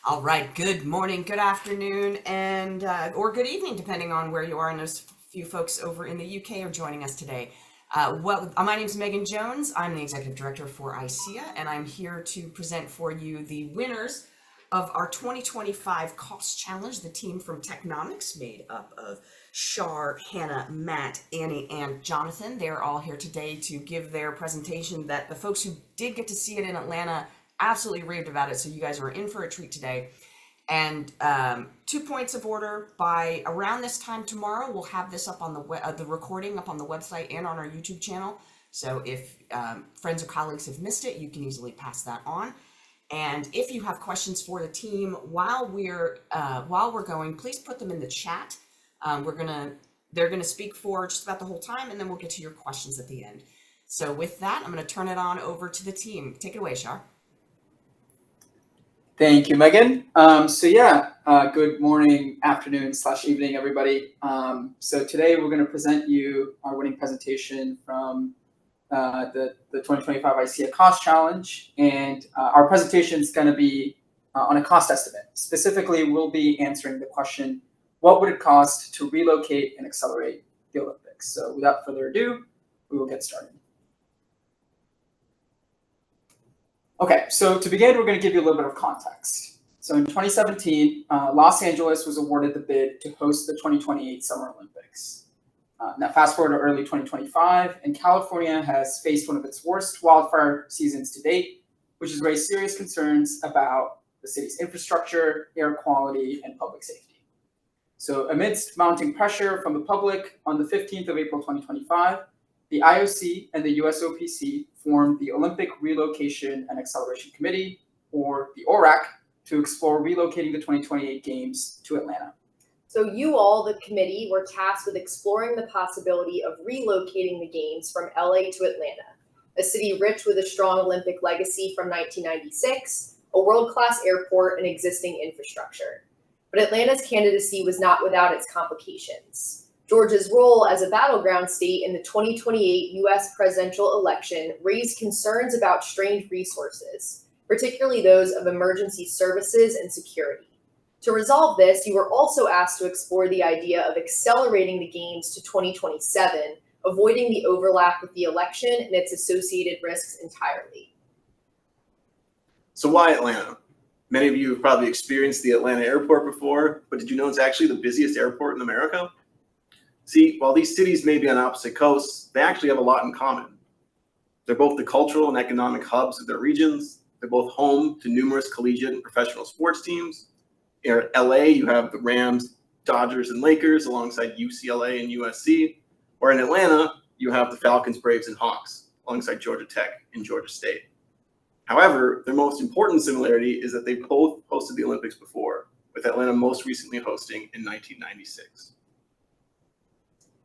All right. Good morning, good afternoon, and or good evening, depending on where you are. And there's a few folks over in the UK are joining us today. My name is Megan Jones. I'm the executive director for ICEAA, and I'm here to present for you the winners of our 2025 cost challenge. The team from Technomics, made up of Shar, Hannah, Matt, Annie, and Jonathan. They're all here today to give their presentation that the folks who did get to see it in Atlanta absolutely raved about it. So you guys are in for a treat today. And 2 points of order: by around this time tomorrow, we'll have this up on the recording up on the website and on our YouTube channel. So if friends or colleagues have missed it, you can easily pass that on. And if you have questions for the team while we're going, please put them in the chat. They're gonna speak for just about the whole time, and then we'll get to your questions at the end. So with that, I'm gonna turn it on over to the team. Take it away, Shar. Thank you, Megan. Good morning, afternoon / evening, everybody. So today we're going to present you our winning presentation from the 2025 ICEAA Cost Challenge. And our presentation is going to be on a cost estimate. Specifically, we'll be answering the question, what would it cost to relocate and accelerate the Olympics? So without further ado, we will get started. Okay, so to begin, we're going to give you a little bit of context. So in 2017, Los Angeles was awarded the bid to host the 2028 Summer Olympics. Now fast forward to early 2025, and California has faced one of its worst wildfire seasons to date, which has raised serious concerns about the city's infrastructure, air quality, and public safety. So amidst mounting pressure from the public, on the 15th of April 2025, the IOC and the USOPC formed the Olympic Relocation and Acceleration Committee, or the ORAC, to explore relocating the 2028 Games to Atlanta. So you all, the committee, were tasked with exploring the possibility of relocating the Games from LA to Atlanta, a city rich with a strong Olympic legacy from 1996, a world-class airport, and existing infrastructure. But Atlanta's candidacy was not without its complications. Georgia's role as a battleground state in the 2028 U.S. presidential election raised concerns about strained resources, particularly those of emergency services and security. To resolve this, you were also asked to explore the idea of accelerating the Games to 2027, avoiding the overlap with the election and its associated risks entirely. So why Atlanta? Many of you have probably experienced the Atlanta airport before, but did you know it's actually the busiest airport in America? See, while these cities may be on opposite coasts, they actually have a lot in common. They're both the cultural and economic hubs of their regions. They're both home to numerous collegiate and professional sports teams. In LA, you have the Rams, Dodgers, and Lakers alongside UCLA and USC. Or in Atlanta, you have the Falcons, Braves, and Hawks alongside Georgia Tech and Georgia State. However, their most important similarity is that they both hosted the Olympics before, with Atlanta most recently hosting in 1996.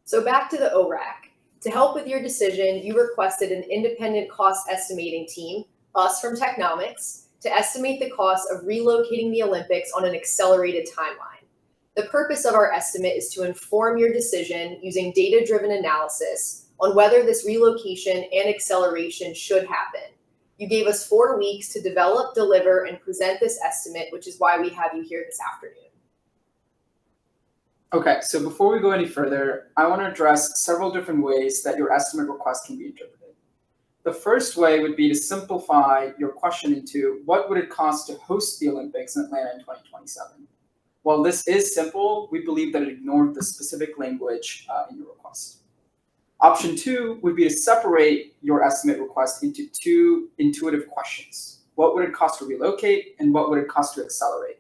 So back to the ORAC. To help with your decision, you requested an independent cost estimating team, us from Technomics, to estimate the cost of relocating the Olympics on an accelerated timeline. The purpose of our estimate is to inform your decision using data-driven analysis on whether this relocation and acceleration should happen. You gave us 4 weeks to develop, deliver, and present this estimate, which is why we have you here this afternoon. Okay, so before we go any further, I want to address several different ways that your estimate request can be interpreted. The first way would be to simplify your question into what would it cost to host the Olympics in Atlanta in 2027? While this is simple, we believe that it ignored the specific language in your request. Option 2 would be to separate your estimate request into 2 intuitive questions. What would it cost to relocate, and what would it cost to accelerate?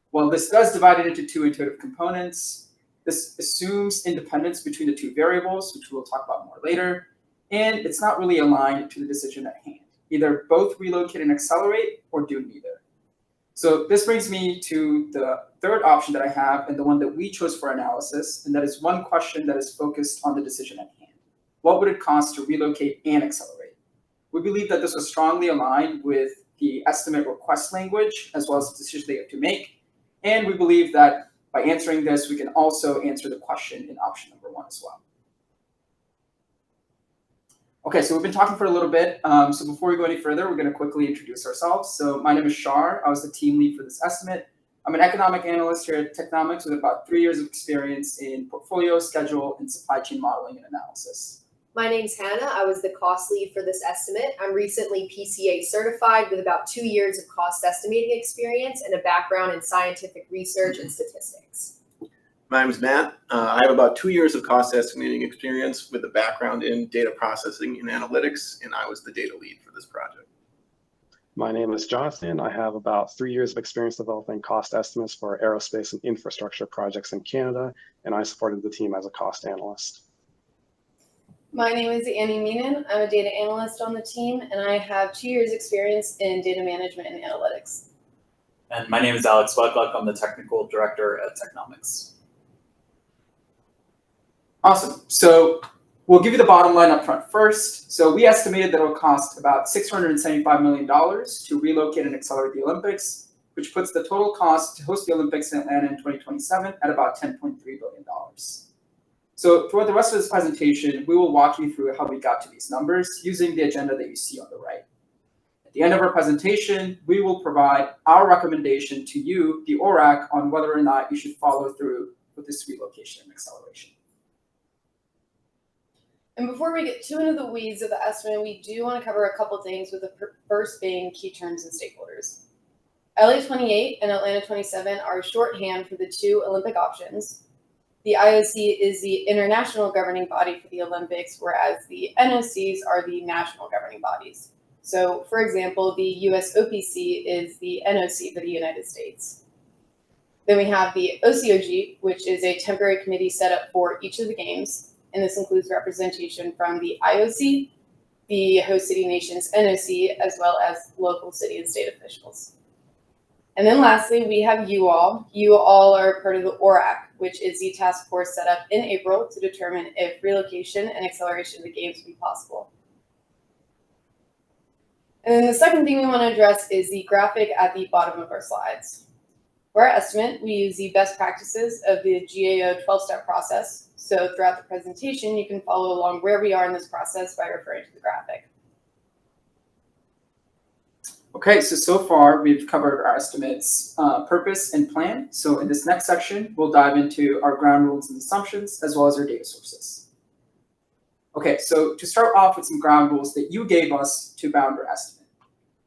While this does divide it into 2 intuitive components, this assumes independence between the 2 variables, which we'll talk about more later, and it's not really aligned to the decision at hand. Either both relocate and accelerate, or do neither. So this brings me to the third option that I have, and the one that we chose for analysis, and that is one question that is focused on the decision at hand. What would it cost to relocate and accelerate? We believe that this was strongly aligned with the estimate request language, as well as the decision they have to make. And we believe that by answering this, we can also answer the question in option number 1 as well. Okay, so we've been talking for a little bit. So before we go any further, we're going to quickly introduce ourselves. So my name is Shar. I was the team lead for this estimate. I'm an economic analyst here at Technomics with about 3 years of experience in portfolio, schedule, and supply chain modeling and analysis. My name's Hannah. I was the cost lead for this estimate. I'm recently PCA certified with about 2 years of cost estimating experience and a background in scientific research and statistics. My name is Matt. I have about 2 years of cost estimating experience with a background in data processing and analytics, and I was the data lead for this project. My name is Jonathan. I have about 3 years of experience developing cost estimates for aerospace and infrastructure projects in Canada, and I supported the team as a cost analyst. My name is Annie Meenan. I'm a data analyst on the team, and I have 2 years experience in data management and analytics. And my name is Alex Wedluck. I'm the technical director at Technomics. Awesome. So we'll give you the bottom line up front first. So we estimated that it will cost about $675 million to relocate and accelerate the Olympics, which puts the total cost to host the Olympics in Atlanta in 2027 at about $10.3 billion. So throughout the rest of this presentation, we will walk you through how we got to these numbers using the agenda that you see on the right. At the end of our presentation, we will provide our recommendation to you, the ORAC, on whether or not you should follow through with this relocation and acceleration. And before we get too into the weeds of the estimate, we do want to cover a couple things, with the first being key terms and stakeholders. LA 28 and Atlanta 27 are shorthand for the two Olympic options. The IOC is the international governing body for the Olympics, whereas the NOCs are the national governing bodies. So, for example, the US OPC is the NOC for the United States. Then we have the OCOG, which is a temporary committee set up for each of the games, and this includes representation from the IOC, the host city nation's NOC, as well as local city and state officials. And then lastly, we have you all. You all are part of the ORAC, which is the task force set up in April to determine if relocation and acceleration of the games will be possible. And then the second thing we want to address is the graphic at the bottom of our slides. For our estimate, we use the best practices of the GAO 12-step process. So throughout the presentation, you can follow along where we are in this process by referring to the graphic. Okay, so far we've covered our estimates, purpose and plan. So in this next section, we'll dive into our ground rules and assumptions, as well as our data sources. Okay, so to start off with some ground rules that you gave us to bound our estimate.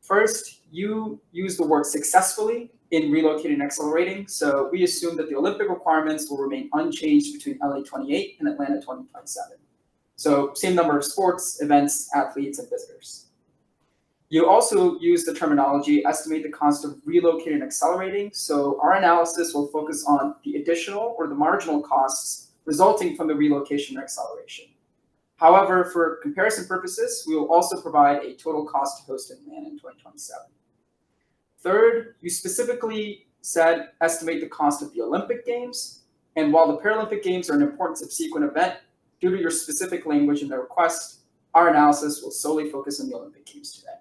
First, you use the word successfully in relocating and accelerating. So we assume that the Olympic requirements will remain unchanged between LA 28 and Atlanta 2027. So same number of sports, events, athletes, and visitors. You also use the terminology estimate the cost of relocating and accelerating. So our analysis will focus on the additional or the marginal costs resulting from the relocation or acceleration. However, for comparison purposes, we will also provide a total cost to host Atlanta in 2027. Third, you specifically said estimate the cost of the Olympic Games. And while the Paralympic Games are an important subsequent event, due to your specific language in the request, our analysis will solely focus on the Olympic Games today.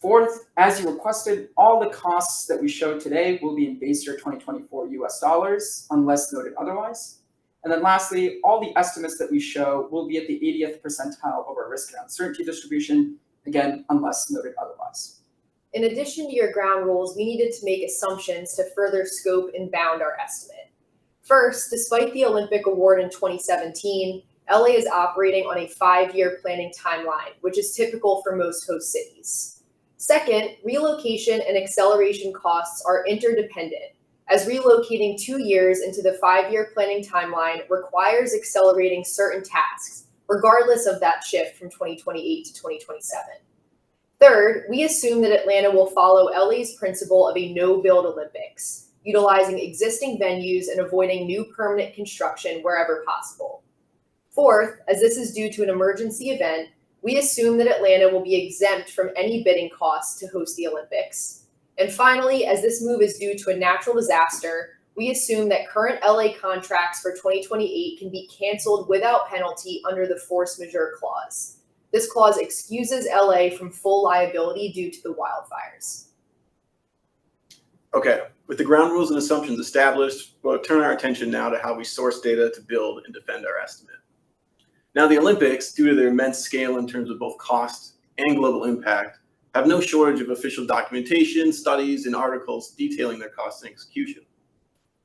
Fourth, as you requested, all the costs that we showed today will be in base year 2024 US dollars, unless noted otherwise. And then lastly, all the estimates that we show will be at the 80th percentile of our risk and uncertainty distribution, again, unless noted otherwise. In addition to your ground rules, we needed to make assumptions to further scope and bound our estimate. First, despite the Olympic award in 2017, LA is operating on a 5-year planning timeline, which is typical for most host cities. Second, relocation and acceleration costs are interdependent, as relocating 2 years into the 5-year planning timeline requires accelerating certain tasks, regardless of that shift from 2028 to 2027. Third, we assume that Atlanta will follow LA's principle of a no-build Olympics, utilizing existing venues and avoiding new permanent construction wherever possible. Fourth, as this is due to an emergency event, we assume that Atlanta will be exempt from any bidding costs to host the Olympics. And finally, as this move is due to a natural disaster, we assume that current LA contracts for 2028 can be canceled without penalty under the force majeure clause. This clause excuses LA from full liability due to the wildfires. Okay, with the ground rules and assumptions established, we'll turn our attention now to how we source data to build and defend our estimate. Now, the Olympics, due to their immense scale in terms of both cost and global impact, have no shortage of official documentation, studies, and articles detailing their cost and execution.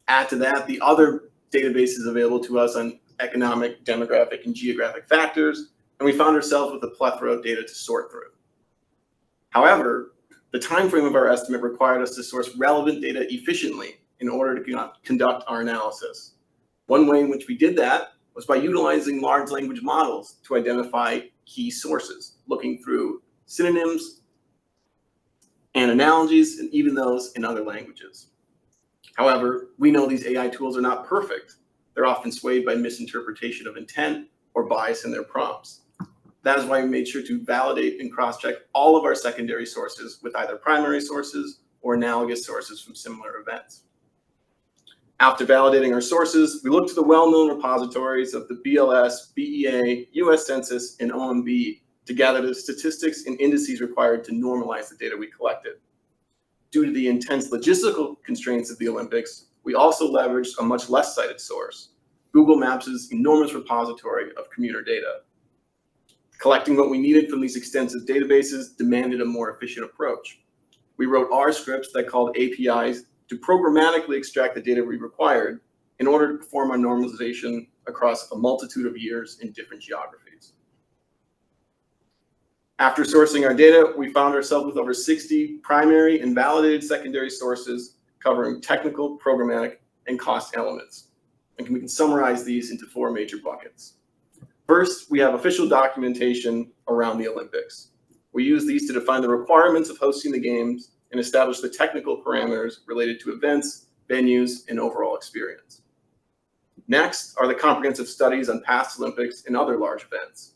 Add to that the other databases available to us on economic, demographic, and geographic factors, and we found ourselves with a plethora of data to sort through. However, the time frame of our estimate required us to source relevant data efficiently in order to conduct our analysis. One way in which we did that was by utilizing large language models to identify key sources, looking through synonyms and analogies, and even those in other languages. However, we know these AI tools are not perfect. They're often swayed by misinterpretation of intent or bias in their prompts. That is why we made sure to validate and cross-check all of our secondary sources with either primary sources or analogous sources from similar events. After validating our sources, we looked to the well-known repositories of the BLS, BEA, US Census, and OMB to gather the statistics and indices required to normalize the data we collected. Due to the intense logistical constraints of the Olympics, we also leveraged a much less cited source, Google Maps' enormous repository of commuter data. Collecting what we needed from these extensive databases demanded a more efficient approach. We wrote R scripts that called APIs to programmatically extract the data we required in order to perform our normalization across a multitude of years in different geographies. After sourcing our data, we found ourselves with over 60 primary and validated secondary sources covering technical, programmatic, and cost elements. And we can summarize these into 4 major buckets. First, we have official documentation around the Olympics. We use these to define the requirements of hosting the games and establish the technical parameters related to events, venues, and overall experience. Next are the comprehensive studies on past Olympics and other large events.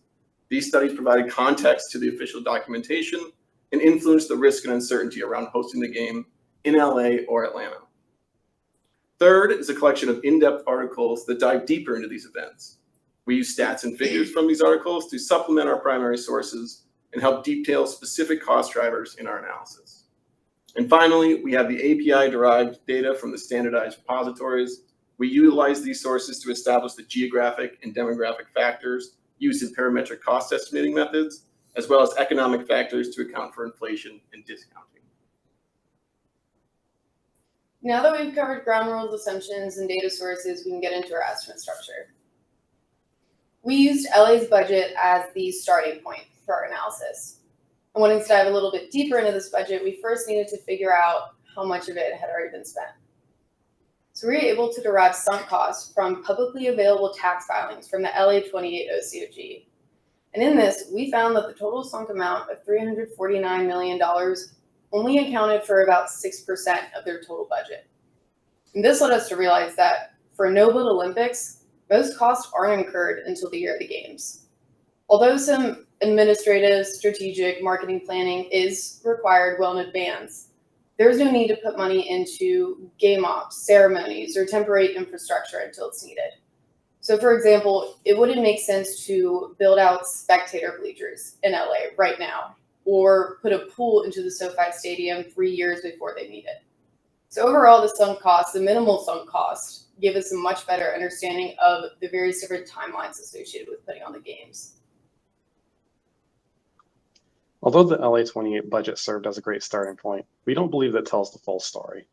These studies provided context to the official documentation and influenced the risk and uncertainty around hosting the game in LA or Atlanta. Third is a collection of in-depth articles that dive deeper into these events. We use stats and figures from these articles to supplement our primary sources and help detail specific cost drivers in our analysis. And finally, we have the API-derived data from the standardized repositories. We utilize these sources to establish the geographic and demographic factors used in parametric cost estimating methods, as well as economic factors to account for inflation and discounting. Now that we've covered ground rules, assumptions, and data sources, we can get into our estimate structure. We used LA's budget as the starting point for our analysis. And wanting to dive a little bit deeper into this budget, we first needed to figure out how much of it had already been spent. So we were able to derive sunk costs from publicly available tax filings from the LA 28 OCOG. And in this, we found that the total sunk amount of $349 million only accounted for about 6% of their total budget. And this led us to realize that for a no-bid Olympics, most costs aren't incurred until the year of the games. Although some administrative, strategic, marketing planning is required well in advance, there's no need to put money into game ops, ceremonies, or temporary infrastructure until it's needed. So for example, it wouldn't make sense to build out spectator bleachers in LA right now, or put a pool into the SoFi Stadium 3 years before they need it. So overall, the sunk cost, the minimal sunk cost, give us a much better understanding of the various different timelines associated with putting on the games. Although the LA 28 budget served as a great starting point, we don't believe that tells the full story.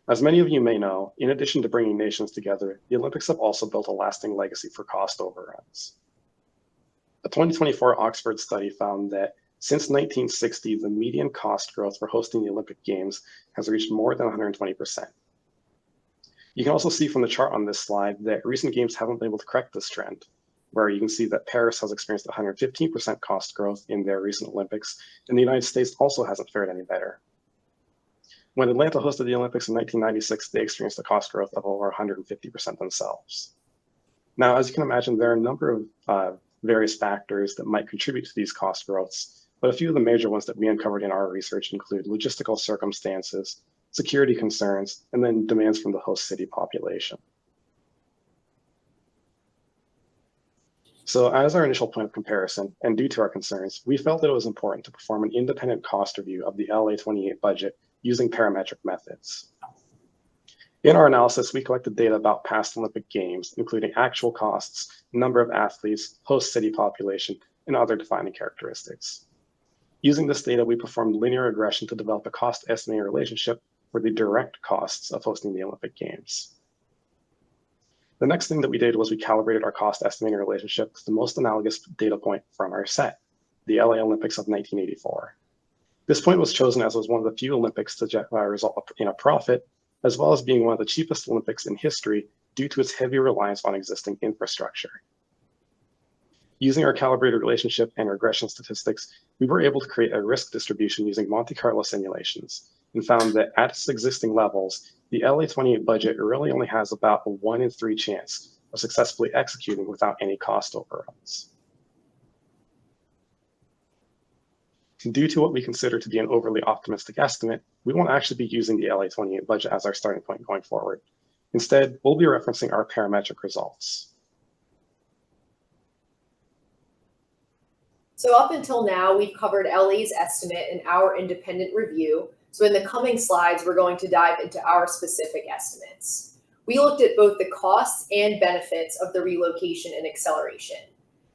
As many of you may know, in addition to bringing nations together, the Olympics have also built a lasting legacy for cost overruns. A 2024 Oxford study found that since 1960, the median cost growth for hosting the Olympic Games has reached more than 120%. You can also see from the chart on this slide that recent games haven't been able to correct this trend, where you can see that Paris has experienced 115% cost growth in their recent Olympics, and the United States also hasn't fared any better. When Atlanta hosted the Olympics in 1996, they experienced a cost growth of over 150% themselves. Now, as you can imagine, there are a number of various factors that might contribute to these cost growths, but a few of the major ones that we uncovered in our research include logistical circumstances, security concerns, and then demands from the host city population. So as our initial point of comparison, and due to our concerns, we felt that it was important to perform an independent cost review of the LA 28 budget using parametric methods. In our analysis, we collected data about past Olympic Games, including actual costs, number of athletes, host city population, and other defining characteristics. Using this data, we performed linear regression to develop a cost estimating relationship for the direct costs of hosting the Olympic Games. The next thing that we did was we calibrated our cost estimating relationship to the most analogous data point from our set, the LA Olympics of 1984. This point was chosen as it was one of the few Olympics to result in a profit, as well as being one of the cheapest Olympics in history due to its heavy reliance on existing infrastructure. Using our calibrated relationship and regression statistics, we were able to create a risk distribution using Monte Carlo simulations and found that at its existing levels, the LA28 budget really only has about a 1 in 3 chance of successfully executing without any cost overruns. Due to what we consider to be an overly optimistic estimate, we won't actually be using the LA28 budget as our starting point going forward. Instead, we'll be referencing our parametric results. So up until now, we've covered LA's estimate in our independent review. So in the coming slides, we're going to dive into our specific estimates. We looked at both the costs and benefits of the relocation and acceleration.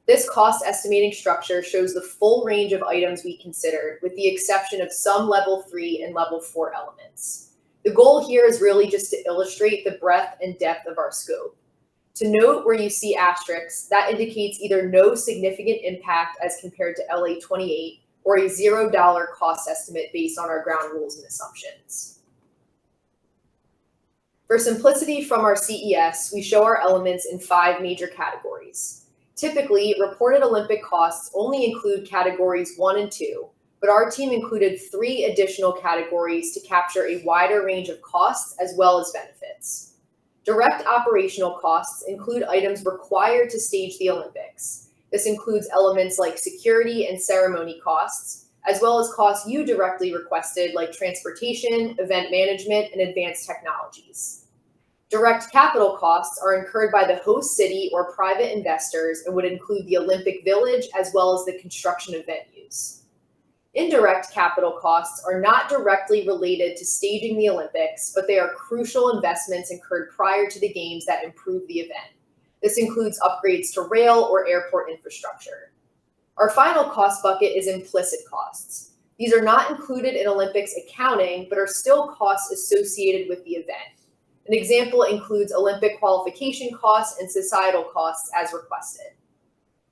This cost estimating structure shows the full range of items we considered, with the exception of some level 3 and level 4 elements. The goal here is really just to illustrate the breadth and depth of our scope. To note where you see asterisks, that indicates either no significant impact as compared to LA28 or a $0 cost estimate based on our ground rules and assumptions. For simplicity from our CES, we show our elements in 5 major categories. Typically, reported Olympic costs only include categories 1 and 2, but our team included 3 additional categories to capture a wider range of costs as well as benefits. Direct operational costs include items required to stage the Olympics. This includes elements like security and ceremony costs, as well as costs you directly requested like transportation, event management, and advanced technologies. Direct capital costs are incurred by the host city or private investors and would include the Olympic Village as well as the construction of venues. Indirect capital costs are not directly related to staging the Olympics, but they are crucial investments incurred prior to the Games that improve the event. This includes upgrades to rail or airport infrastructure. Our final cost bucket is implicit costs. These are not included in Olympics accounting, but are still costs associated with the event. An example includes Olympic qualification costs and societal costs as requested.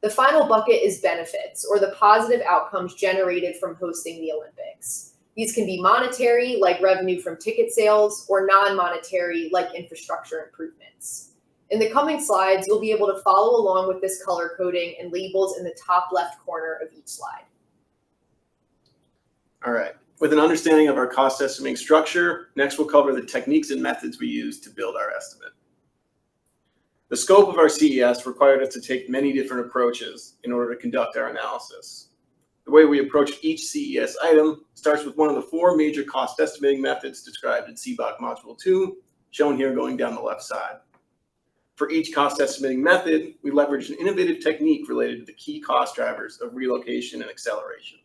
The final bucket is benefits, or the positive outcomes generated from hosting the Olympics. These can be monetary, like revenue from ticket sales, or non-monetary, like infrastructure improvements. In the coming slides, you'll be able to follow along with this color coding and labels in the top left corner of each slide. All right. With an understanding of our cost estimating structure, next we'll cover the techniques and methods we use to build our estimate. The scope of our CES required us to take many different approaches in order to conduct our analysis. The way we approach each CES item starts with one of the 4 major cost estimating methods described in CBOC Module 2, shown here going down the left side. For each cost estimating method, we leverage an innovative technique related to the key cost drivers of relocation and acceleration.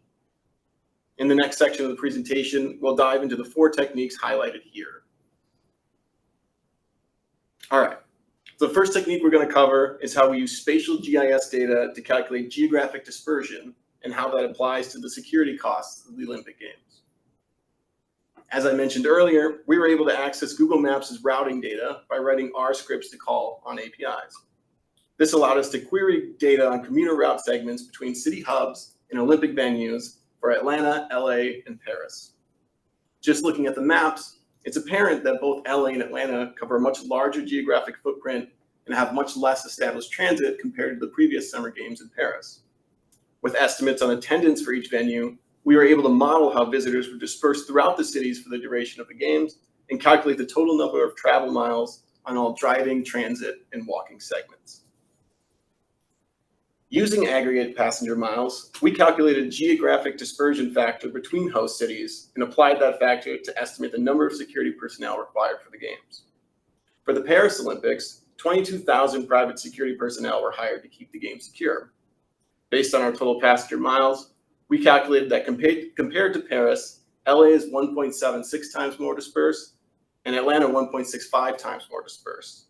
In the next section of the presentation, we'll dive into the 4 techniques highlighted here. All right. So the first technique we're going to cover is how we use spatial GIS data to calculate geographic dispersion and how that applies to the security costs of the Olympic Games. As I mentioned earlier, we were able to access Google Maps' routing data by writing R scripts to call on APIs. This allowed us to query data on commuter route segments between city hubs and Olympic venues for Atlanta, LA, and Paris. Just looking at the maps, it's apparent that both LA and Atlanta cover a much larger geographic footprint and have much less established transit compared to the previous Summer Games in Paris. With estimates on attendance for each venue, we were able to model how visitors were dispersed throughout the cities for the duration of the Games and calculate the total number of travel miles on all driving, transit, and walking segments. Using aggregate passenger miles, we calculated a geographic dispersion factor between host cities and applied that factor to estimate the number of security personnel required for the Games. For the Paris Olympics, 22,000 private security personnel were hired to keep the Games secure. Based on our total passenger miles, we calculated that compared to Paris, LA is 1.76 times more dispersed, and Atlanta 1.65 times more dispersed.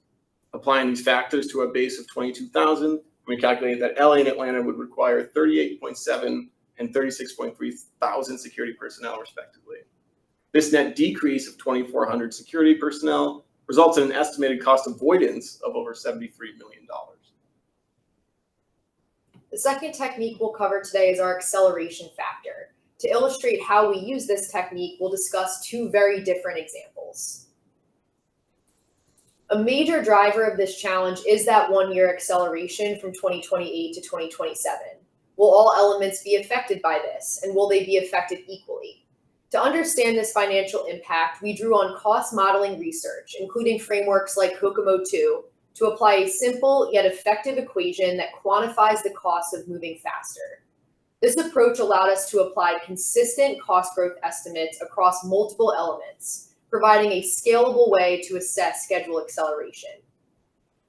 Applying these factors to a base of 22,000, we calculate that LA and Atlanta would require 38.7 and 36.3 thousand security personnel, respectively. This net decrease of 2,400 security personnel results in an estimated cost avoidance of over $73 million. The second technique we'll cover today is our acceleration factor. To illustrate how we use this technique, we'll discuss two very different examples. A major driver of this challenge is that one-year acceleration from 2028 to 2027. Will all elements be affected by this, and will they be affected equally? To understand this financial impact, we drew on cost modeling research, including frameworks like Kokomo 2, to apply a simple yet effective equation that quantifies the cost of moving faster. This approach allowed us to apply consistent cost growth estimates across multiple elements, providing a scalable way to assess schedule acceleration.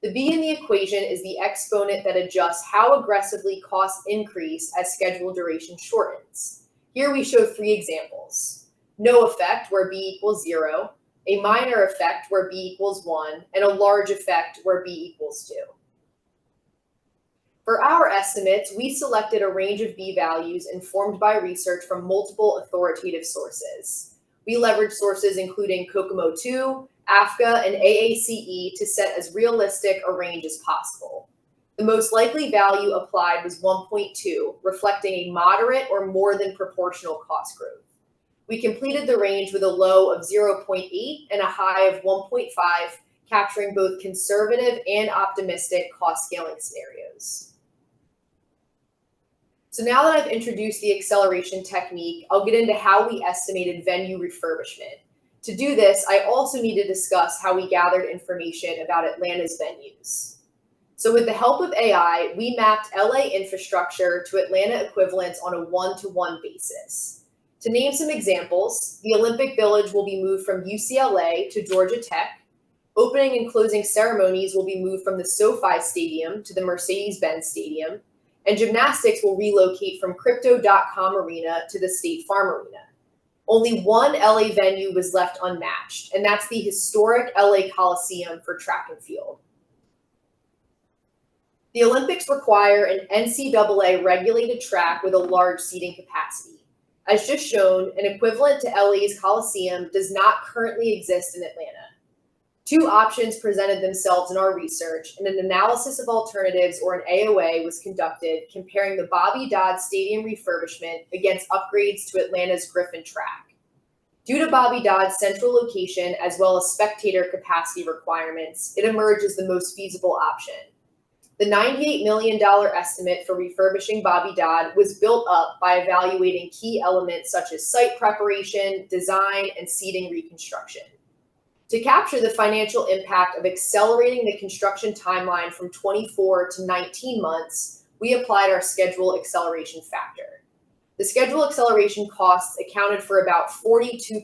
The b in the equation is the exponent that adjusts how aggressively costs increase as schedule duration shortens. Here we show three examples: no effect where b equals 0, a minor effect where b equals 1, and a large effect where b equals 2. For our estimates, we selected a range of b values informed by research from multiple authoritative sources. We leveraged sources including Kokomo 2, AFCA, and AACE to set as realistic a range as possible. The most likely value applied was 1.2, reflecting a moderate or more than proportional cost growth. We completed the range with a low of 0.8 and a high of 1.5, capturing both conservative and optimistic cost scaling scenarios. So now that I've introduced the acceleration technique, I'll get into how we estimated venue refurbishment. To do this, I also need to discuss how we gathered information about Atlanta's venues. So with the help of AI, we mapped LA infrastructure to Atlanta equivalents on a one-to-one basis. To name some examples, the Olympic Village will be moved from UCLA to Georgia Tech. Opening and closing ceremonies will be moved from the SoFi Stadium to the Mercedes-Benz Stadium. And gymnastics will relocate from Crypto.com Arena to the State Farm Arena. Only one LA venue was left unmatched, and that's the historic LA Coliseum for track and field. The Olympics require an NCAA regulated track with a large seating capacity. As just shown, an equivalent to LA's Coliseum does not currently exist in Atlanta. Two options presented themselves in our research, and an analysis of alternatives, or an AOA, was conducted comparing the Bobby Dodd Stadium refurbishment against upgrades to Atlanta's Griffin track. Due to Bobby Dodd's central location as well as spectator capacity requirements, it emerged as the most feasible option. The $98 million estimate for refurbishing Bobby Dodd was built up by evaluating key elements such as site preparation, design, and seating reconstruction. To capture the financial impact of accelerating the construction timeline from 24 to 19 months, we applied our schedule acceleration factor. The schedule acceleration costs accounted for about 42%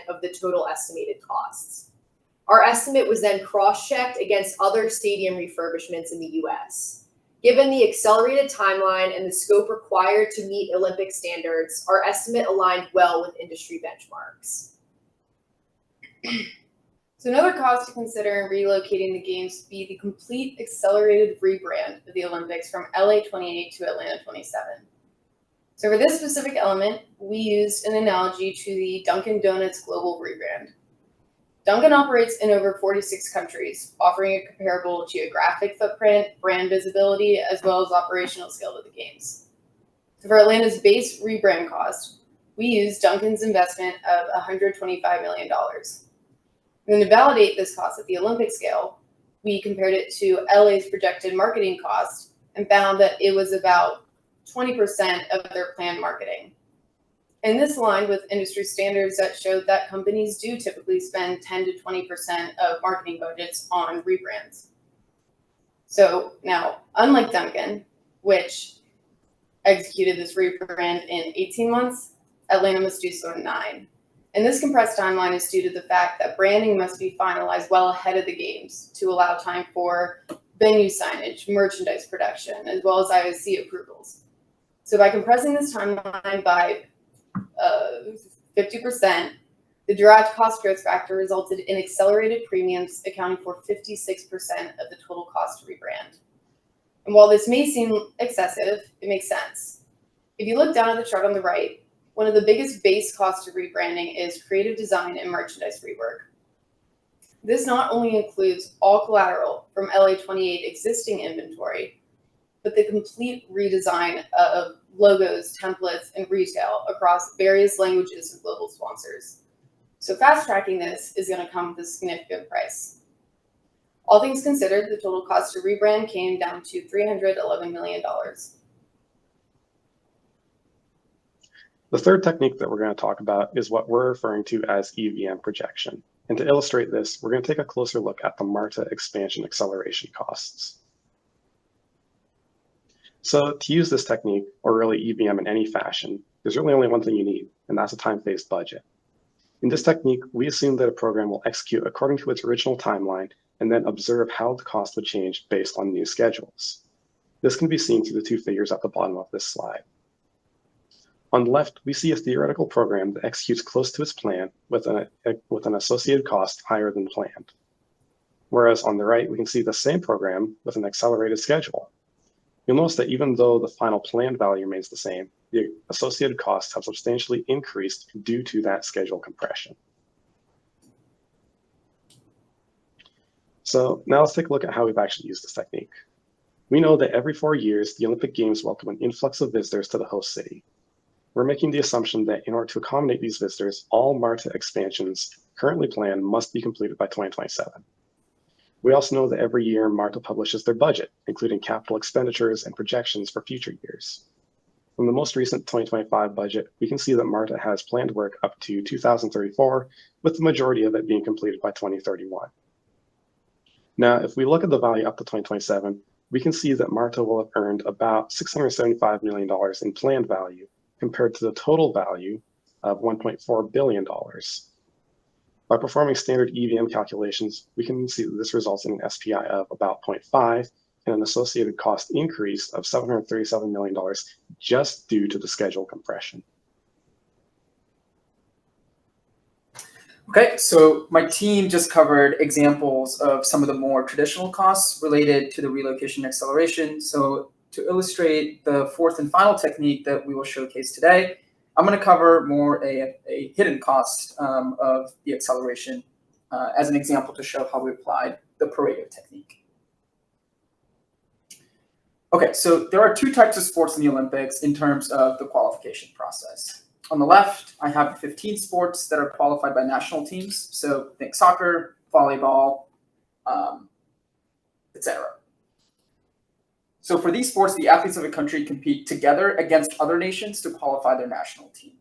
of the total estimated costs. Our estimate was then cross-checked against other stadium refurbishments in the US. Given the accelerated timeline and the scope required to meet Olympic standards, our estimate aligned well with industry benchmarks. So another cost to consider in relocating the games would be the complete accelerated rebrand of the Olympics from LA 28 to Atlanta 27. So for this specific element, we used an analogy to the Dunkin' Donuts global rebrand. Dunkin' operates in over 46 countries, offering a comparable geographic footprint, brand visibility, as well as operational scale to the games. So for Atlanta's base rebrand cost, we used Dunkin's investment of $125 million. And then to validate this cost at the Olympic scale, we compared it to LA's projected marketing cost and found that it was about 20% of their planned marketing. And this aligned with industry standards that showed that companies do typically spend 10 to 20% of marketing budgets on rebrands. So now, unlike Dunkin', which executed this rebrand in 18 months, Atlanta must do so in 9. And this compressed timeline is due to the fact that branding must be finalized well ahead of the games to allow time for venue signage, merchandise production, as well as ICEAA approvals. So by compressing this timeline by 50%, The derived cost growth factor resulted in accelerated premiums accounting for 56% of the total cost to rebrand. And while this may seem excessive, it makes sense. If you look down at the chart on the right, one of the biggest base costs of rebranding is creative design and merchandise rework. This not only includes all collateral from LA28 existing inventory, but the complete redesign of logos, templates, and retail across various languages and global sponsors. So fast tracking this is going to come with a significant price. All things considered, the total cost to rebrand came down to $311 million. The third technique that we're going to talk about is what we're referring to as EVM projection. And to illustrate this, we're going to take a closer look at the MARTA expansion acceleration costs. So to use this technique, or really EVM in any fashion, there's really only one thing you need, and that's a time-phased budget. In this technique, we assume that a program will execute according to its original timeline and then observe how the cost would change based on new schedules. This can be seen through the two figures at the bottom of this slide. On the left, we see a theoretical program that executes close to its plan with an associated cost higher than planned. Whereas on the right, we can see the same program with an accelerated schedule. You'll notice that even though the final planned value remains the same, the associated costs have substantially increased due to that schedule compression. So now let's take a look at how we've actually used this technique. We know that every 4 years, the Olympic Games welcome an influx of visitors to the host city. We're making the assumption that in order to accommodate these visitors, all MARTA expansions currently planned must be completed by 2027. We also know that every year MARTA publishes their budget, including capital expenditures and projections for future years. From the most recent 2025 budget, we can see that MARTA has planned work up to 2034, with the majority of it being completed by 2031. Now, if we look at the value up to 2027, we can see that MARTA will have earned about $675 million in planned value compared to the total value of $1.4 billion. By performing standard EVM calculations, we can see that this results in an SPI of about 0.5 and an associated cost increase of $737 million just due to the schedule compression. Okay, so my team just covered examples of some of the more traditional costs related to the relocation acceleration. So to illustrate the fourth and final technique that we will showcase today, I'm going to cover more a hidden cost of the acceleration as an example to show how we applied the Pareto technique. Okay, so there are two types of sports in the Olympics in terms of the qualification process. On the left, I have 15 sports that are qualified by national teams. So think soccer, volleyball, etc. So for these sports, the athletes of a country compete together against other nations to qualify their national team.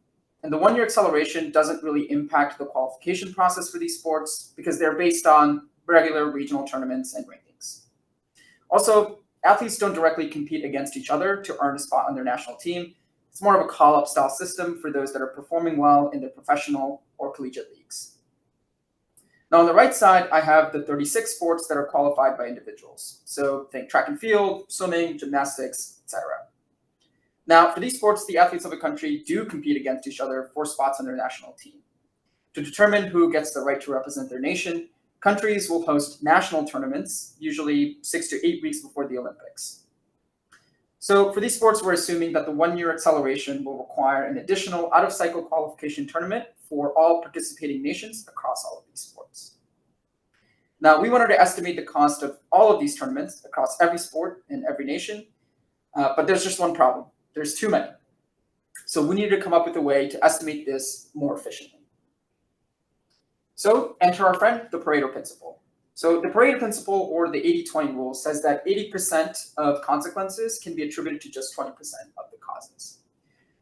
And the one-year acceleration doesn't really impact the qualification process for these sports because they're based on regular regional tournaments and rankings. Also, athletes don't directly compete against each other to earn a spot on their national team. It's more of a call-up style system for those that are performing well in their professional or collegiate leagues. Now on the right side, I have the 36 sports that are qualified by individuals. So think track and field, swimming, gymnastics, etc. Now for these sports, the athletes of a country do compete against each other for spots on their national team. To determine who gets the right to represent their nation, countries will host national tournaments, usually 6 to 8 weeks before the Olympics. So for these sports, we're assuming that the one-year acceleration will require an additional out-of-cycle qualification tournament for all participating nations across all of these sports. Now, we wanted to estimate the cost of all of these tournaments across every sport and every nation, but there's just one problem. There's too many. So we needed to come up with a way to estimate this more efficiently. So enter our friend, the Pareto principle. So the Pareto principle, or the 80-20 rule, says that 80% of consequences can be attributed to just 20% of the causes.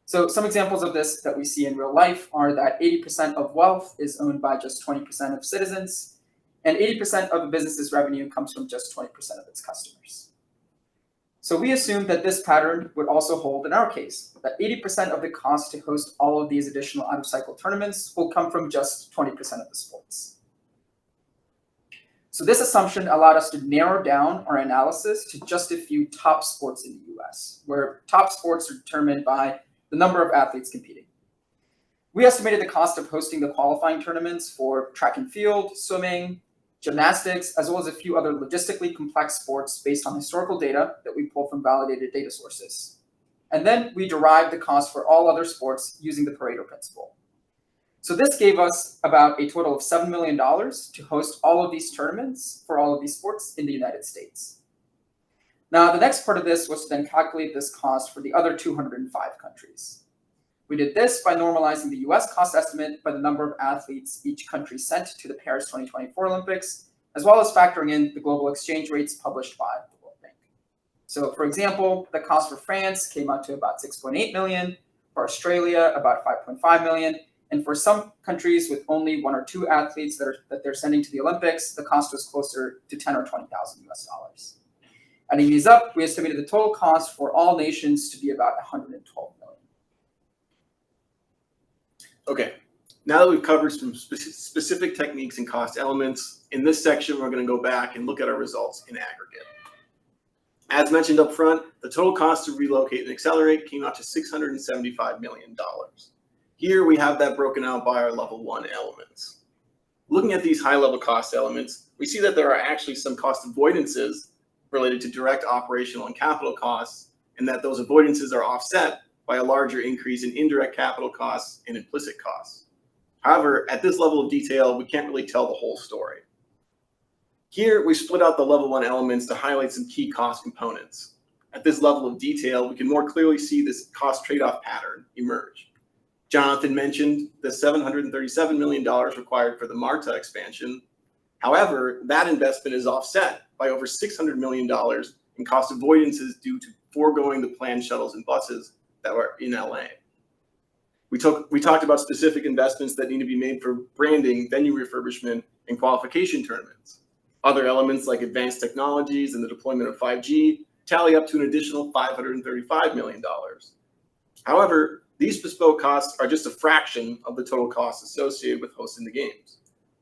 So some examples of this that we see in real life are that 80% of wealth is owned by just 20% of citizens, and 80% of a business's revenue comes from just 20% of its customers. So we assumed that this pattern would also hold in our case, that 80% of the cost to host all of these additional out-of-cycle tournaments will come from just 20% of the sports. So this assumption allowed us to narrow down our analysis to just a few top sports in the US, where top sports are determined by the number of athletes competing. We estimated the cost of hosting the qualifying tournaments for track and field, swimming, gymnastics, as well as a few other logistically complex sports based on historical data that we pulled from validated data sources. And then we derived the cost for all other sports using the Pareto principle. So this gave us about a total of $7 million to host all of these tournaments for all of these sports in the United States. Now, the next part of this was to then calculate this cost for the other 205 countries. We did this by normalizing the US cost estimate by the number of athletes each country sent to the Paris 2024 Olympics, as well as factoring in the global exchange rates published by the World Bank. So for example, the cost for France came out to about 6.8 million, for Australia about 5.5 million, and for some countries with only 1 or 2 athletes that they're sending to the Olympics, the cost was closer to 10 or 20,000 US dollars. Adding these up, we estimated the total cost for all nations to be about 112 million. Okay, now that we've covered some specific techniques and cost elements, in this section, we're going to go back and look at our results in aggregate. As mentioned up front, the total cost to relocate and accelerate came out to $675 million. Here we have that broken out by our level 1 elements. Looking at these high-level cost elements, we see that there are actually some cost avoidances related to direct operational and capital costs, and that those avoidances are offset by a larger increase in indirect capital costs and implicit costs. However, at this level of detail, we can't really tell the whole story. Here, we split out the level 1 elements to highlight some key cost components. At this level of detail, we can more clearly see this cost trade-off pattern emerge. Jonathan mentioned the $737 million required for the MARTA expansion. However, that investment is offset by over $600 million in cost avoidances due to foregoing the planned shuttles and buses that were in LA. We talked about specific investments that need to be made for branding, venue refurbishment, and qualification tournaments. Other elements like advanced technologies and the deployment of 5G tally up to an additional $535 million. However, these bespoke costs are just a fraction of the total costs associated with hosting the games.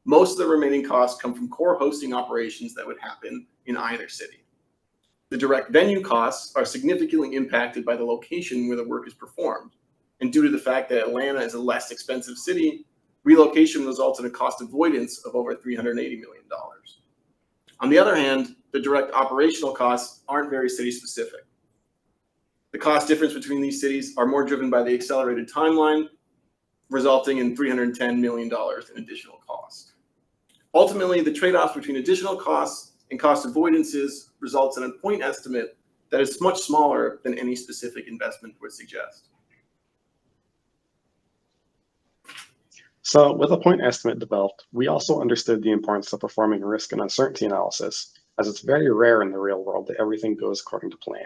Most of the remaining costs come from core hosting operations that would happen in either city. The direct venue costs are significantly impacted by the location where the work is performed. And due to the fact that Atlanta is a less expensive city, relocation results in a cost avoidance of over $380 million. On the other hand, the direct operational costs aren't very city specific. The cost difference between these cities are more driven by the accelerated timeline, resulting in $310 million in additional cost. Ultimately, the trade-offs between additional costs and cost avoidances results in a point estimate that is much smaller than any specific investment would suggest. So with a point estimate developed, we also understood the importance of performing risk and uncertainty analysis, as it's very rare in the real world that everything goes according to plan.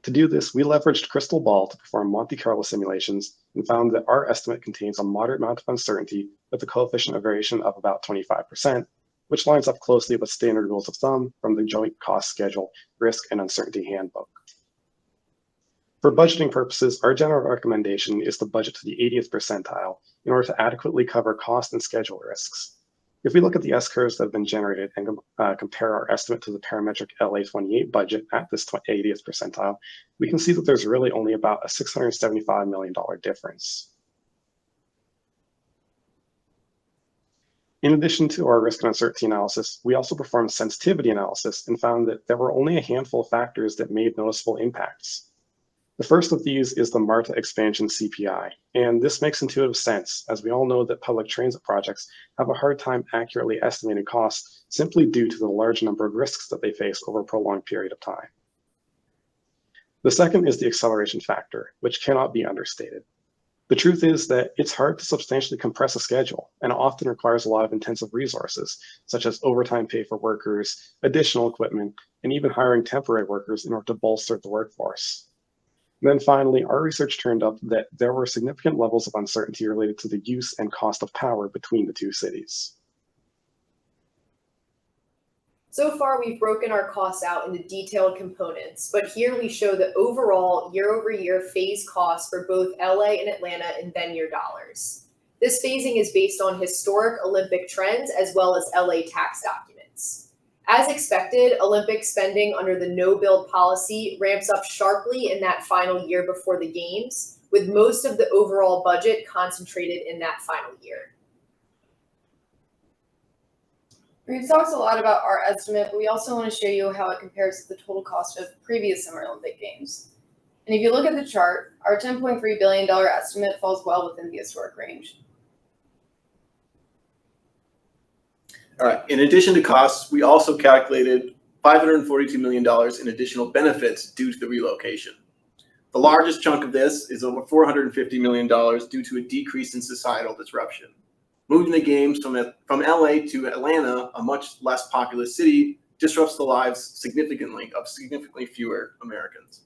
To do this, we leveraged Crystal Ball to perform Monte Carlo simulations and found that our estimate contains a moderate amount of uncertainty with a coefficient of variation of about 25%, which lines up closely with standard rules of thumb from the Joint Cost Schedule Risk and Uncertainty Handbook. For budgeting purposes, our general recommendation is to budget to the 80th percentile in order to adequately cover cost and schedule risks. If we look at the S-curves that have been generated and compare our estimate to the parametric LA28 budget at this 80th percentile, we can see that there's really only about a $675 million difference. In addition to our risk and uncertainty analysis, we also performed sensitivity analysis and found that there were only a handful of factors that made noticeable impacts. The first of these is the MARTA expansion CPI, and this makes intuitive sense, as we all know that public transit projects have a hard time accurately estimating costs simply due to the large number of risks that they face over a prolonged period of time. The second is the acceleration factor, which cannot be understated. The truth is that it's hard to substantially compress a schedule, and often requires a lot of intensive resources, such as overtime pay for workers, additional equipment, and even hiring temporary workers in order to bolster the workforce. And then finally, our research turned up that there were significant levels of uncertainty related to the use and cost of power between the two cities. So far, we've broken our costs out into detailed components, but here we show the overall year-over-year phase costs for both LA and Atlanta in then-year dollars. This phasing is based on historic Olympic trends as well as LA tax documents. As expected, Olympic spending under the no-build policy ramps up sharply in that final year before the Games, with most of the overall budget concentrated in that final year. We've talked a lot about our estimate, but we also want to show you how it compares to the total cost of previous Summer Olympic Games. And if you look at the chart, our $10.3 billion estimate falls well within the historic range. All right. In addition to costs, we also calculated $542 million in additional benefits due to the relocation. The largest chunk of this is over $450 million due to a decrease in societal disruption. Moving the games from LA to Atlanta, a much less populous city, disrupts the lives significantly of significantly fewer Americans.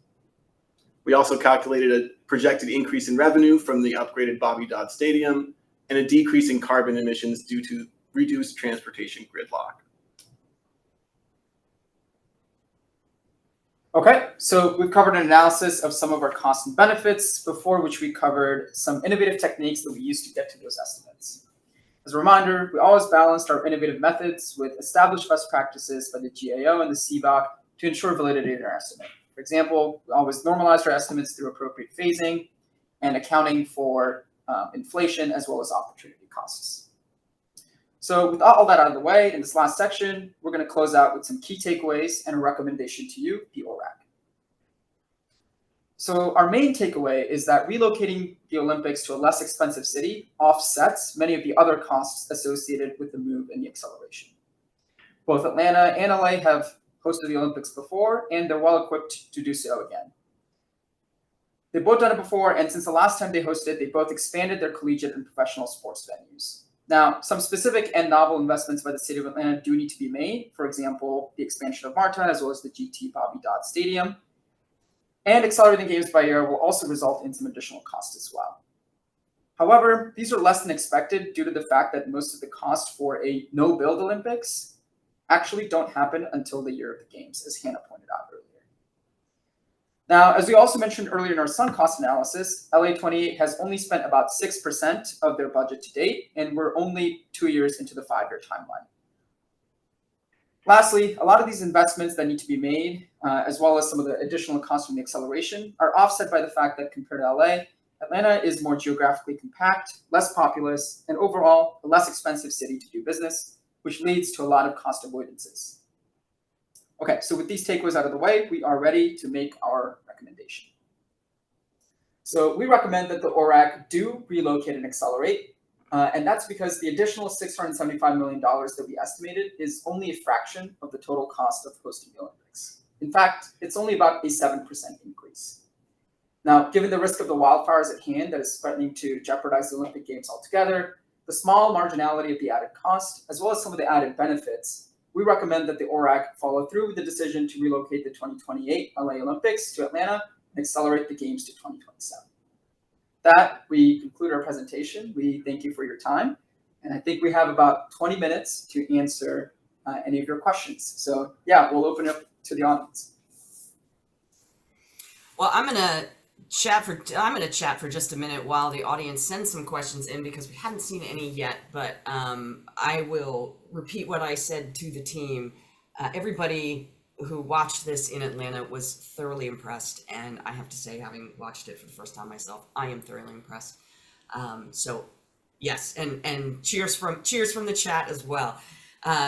We also calculated a projected increase in revenue from the upgraded Bobby Dodd Stadium and a decrease in carbon emissions due to reduced transportation gridlock. Okay, so we've covered an analysis of some of our costs and benefits, before which we covered some innovative techniques that we use to get to those estimates. As a reminder, we always balanced our innovative methods with established best practices by the GAO and the CBOC to ensure validity in our estimate. For example, we always normalized our estimates through appropriate phasing and accounting for inflation as well as opportunity costs. So with all that out of the way, in this last section, we're going to close out with some key takeaways and a recommendation to you, the ORAC. So our main takeaway is that relocating the Olympics to a less expensive city offsets many of the other costs associated with the move and the acceleration. Both Atlanta and LA have hosted the Olympics before, and they're well equipped to do so again. They've both done it before, and since the last time they hosted, they both expanded their collegiate and professional sports venues. Now, some specific and novel investments by the city of Atlanta do need to be made. For example, the expansion of Marta, as well as the GT Bobby Dodd Stadium. And accelerating games by year will also result in some additional costs as well. However, these are less than expected due to the fact that most of the cost for a no-build Olympics actually don't happen until the year of the games, as Hannah pointed out earlier. Now, as we also mentioned earlier in our sunk cost analysis, LA28 has only spent about 6% of their budget to date, and we're only 2 years into the 5-year timeline. Lastly, a lot of these investments that need to be made, as well as some of the additional costs from the acceleration, are offset by the fact that compared to LA, Atlanta is more geographically compact, less populous, and overall a less expensive city to do business, which leads to a lot of cost avoidances. Okay, so with these takeaways out of the way, we are ready to make our recommendation. So we recommend that the ORAC do relocate and accelerate, and that's because the additional $675 million that we estimated is only a fraction of the total cost of hosting the Olympics. In fact, it's only about a 7% increase. Now, given the risk of the wildfires at hand that is threatening to jeopardize the Olympic Games altogether, the small marginality of the added cost, as well as some of the added benefits, we recommend that the ORAC follow through with the decision to relocate the 2028 LA Olympics to Atlanta and accelerate the Games to 2027. That, we conclude our presentation. We thank you for your time. And I think we have about 20 minutes to answer any of your questions. So yeah, we'll open it up to the audience. Well, I'm gonna chat for just a minute while the audience sends some questions in, because we haven't seen any yet, but I will repeat what I said to the team. Everybody who watched this in Atlanta was thoroughly impressed, and I have to say, having watched it for the first time myself, I am thoroughly impressed. So yes, and cheers from the chat as well.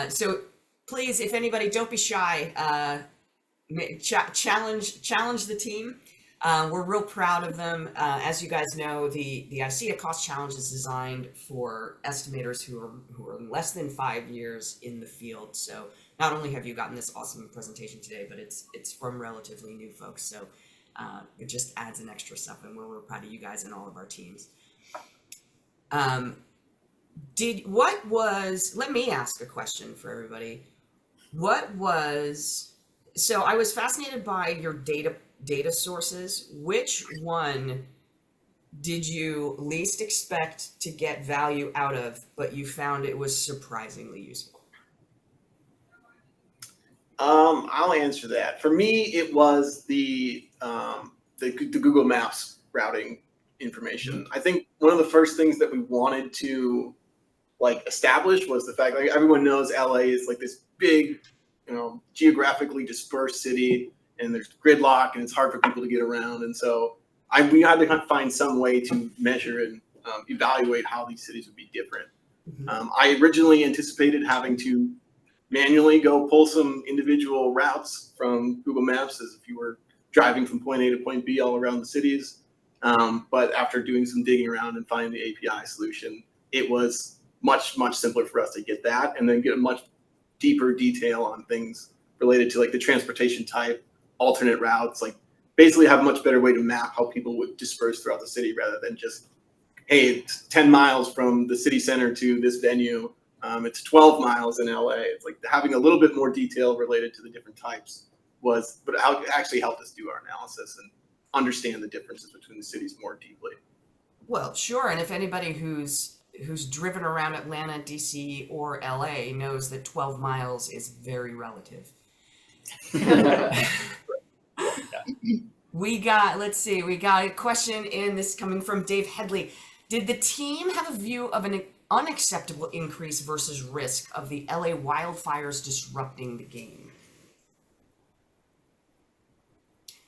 So please, if anybody, don't be shy. Challenge the team. We're real proud of them. As you guys know, the ICEAA cost challenge is designed for estimators who are less than 5 years in the field. So not only have you gotten this awesome presentation today, but it's from relatively new folks. So it just adds an extra step, and we're proud of you guys and all of our teams. Let me ask a question for everybody. So I was fascinated by your data sources. Which one did you least expect to get value out of, but you found it was surprisingly useful? I'll answer that. For me, it was the Google Maps routing information. I think one of the first things that we wanted to establish was the fact, everyone knows LA is this big, geographically dispersed city, and there's gridlock and it's hard for people to get around. And so we had to kind of find some way to measure and evaluate how these cities would be different. I originally anticipated having to manually go pull some individual routes from Google Maps as if you were driving from point A to point B all around the cities. But after doing some digging around and finding the API solution, it was much, much simpler for us to get that and then get a much deeper detail on things related to like the transportation type, alternate routes, like basically have a much better way to map how people would disperse throughout the city rather than just, hey, it's 10 miles from the city center to this venue. It's 12 miles in LA. It's like having a little bit more detail related to the different types but it actually helped us do our analysis and understand the differences between the cities more deeply. Well, sure. And if anybody who's driven around Atlanta, DC, or LA knows that 12 miles is very relative. We got a question in this coming from Dave Headley. Did the team have a view of an unacceptable increase versus risk of the LA wildfires disrupting the game?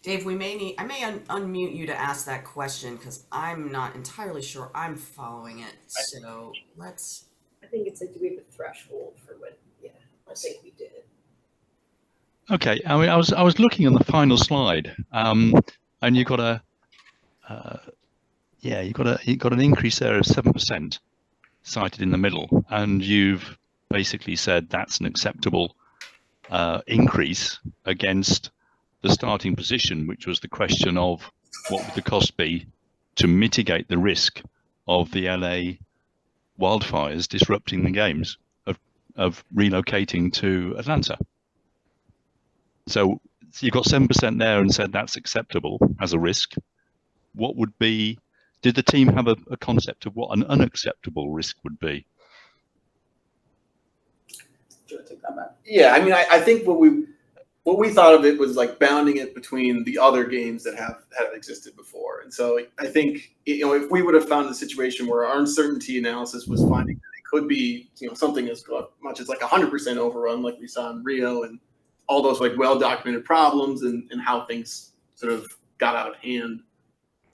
Dave, I may unmute you to ask that question because I'm not entirely sure I'm following it. So let's. I think it's like, do we have a threshold for when? Yeah, I think we did. Okay, I mean, I was looking on the final slide, and you got you got an increase there of 7% cited in the middle, and you've basically said that's an acceptable increase against the starting position, which was the question of what would the cost be to mitigate the risk of the LA wildfires disrupting the games of relocating to Atlanta. So you got 7% there and said that's acceptable as a risk. What would be, did the team have a concept of what an unacceptable risk would be? Do you want to take that, Matt? Yeah, I mean, I think what we thought of it was like bounding it between the other games that have existed before. And so I think, if we would have found a situation where our uncertainty analysis was finding that it could be, something as much as like 100% overrun, like we saw in Rio, and all those like well-documented problems and how things sort of got out of hand.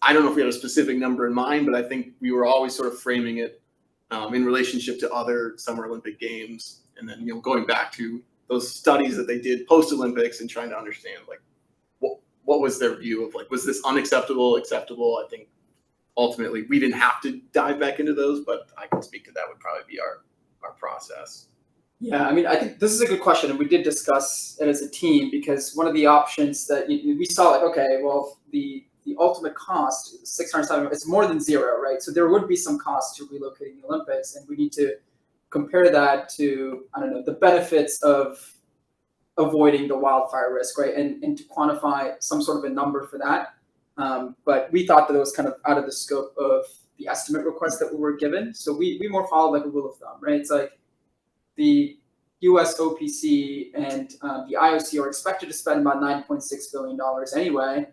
I don't know if we had a specific number in mind, but I think we were always sort of framing it in relationship to other Summer Olympic Games. And then, going back to those studies that they did post-Olympics and trying to understand like what was their view of like, was this unacceptable, acceptable? I think ultimately we didn't have to dive back into those, but I can speak to that would probably be our process. Yeah, I mean, I think this is a good question, and we did discuss it as a team because one of the options that we saw, like, okay, well, the ultimate cost, 607, it's more than zero, right? So there would be some cost to relocating the Olympics, and we need to compare that to, I don't know, the benefits of avoiding the wildfire risk, right? And to quantify some sort of a number for that. But we thought that it was kind of out of the scope of the estimate request that we were given. So we more followed like a rule of thumb, right? It's like the US OPC and the IOC are expected to spend about $9.6 billion anyway.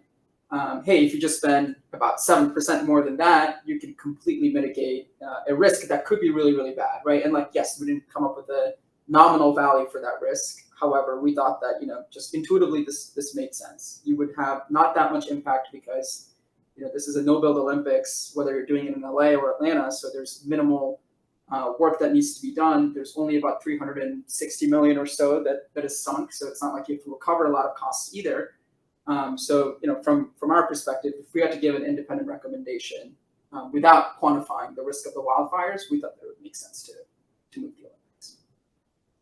Hey, if you just spend about 7% more than that, you can completely mitigate a risk that could be really, really bad, right? And like, yes, we didn't come up with a nominal value for that risk. However, we thought that, just intuitively this made sense. You would have not that much impact because, this is a no-build Olympics, whether you're doing it in LA or Atlanta, so there's minimal work that needs to be done. There's only about 360 million or so that is sunk, so it's not like you have to recover a lot of costs either. So, from our perspective, if we had to give an independent recommendation without quantifying the risk of the wildfires, we thought that it would make sense to move the Olympics.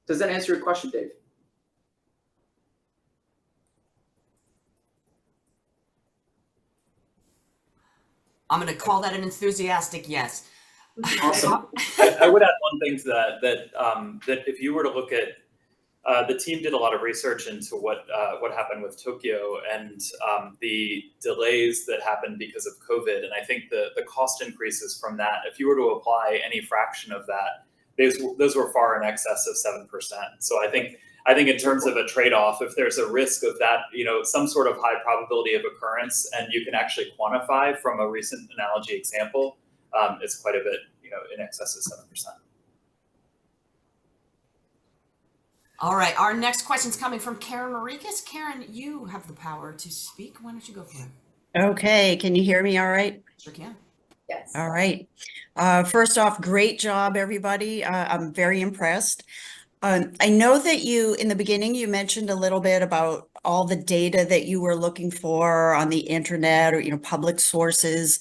Does that answer your question, Dave? I'm going to call that an enthusiastic yes. Awesome. I would add one thing to that if you were to look at the team did a lot of research into what happened with Tokyo and the delays that happened because of COVID, and I think the cost increases from that, if you were to apply any fraction of that, those were far in excess of 7%. So I think in terms of a trade-off, if there's a risk of that, some sort of high probability of occurrence, and you can actually quantify from a recent analogy example, it's quite a bit, in excess of 7%. All right, our next question is coming from Karen Marikis. Karen, you have the power to speak. Why don't you go for it? Okay, can you hear me all right? Sure can. Yes. All right. First off, great job, everybody. I'm very impressed. I know that you, in the beginning, you mentioned a little bit about all the data that you were looking for on the internet or, public sources.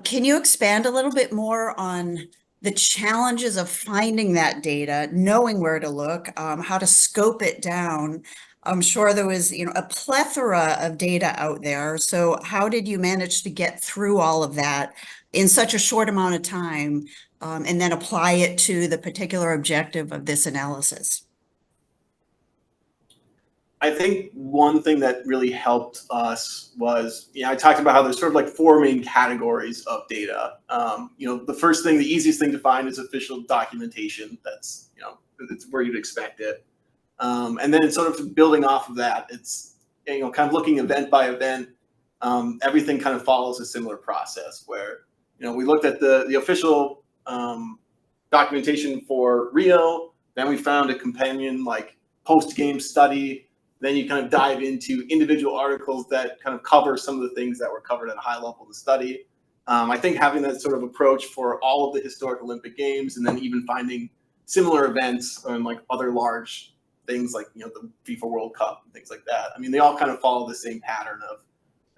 Can you expand a little bit more on the challenges of finding that data, knowing where to look, how to scope it down? I'm sure there was, a plethora of data out there. So how did you manage to get through all of that in such a short amount of time, and then apply it to the particular objective of this analysis? I think one thing that really helped us was, I talked about how there's sort of like four main categories of data. The first thing, the easiest thing to find is official documentation. That's, it's where you'd expect it. And then it's sort of building off of that. It's, kind of looking event by event. Everything kind of follows a similar process where, we looked at the official documentation for Rio. Then we found a companion like post-game study. Then you kind of dive into individual articles that kind of cover some of the things that were covered at a high level in the study. I think having that sort of approach for all of the historic Olympic Games, and then even finding similar events and like other large things like the FIFA World Cup and things like that. I mean, they all kind of follow the same pattern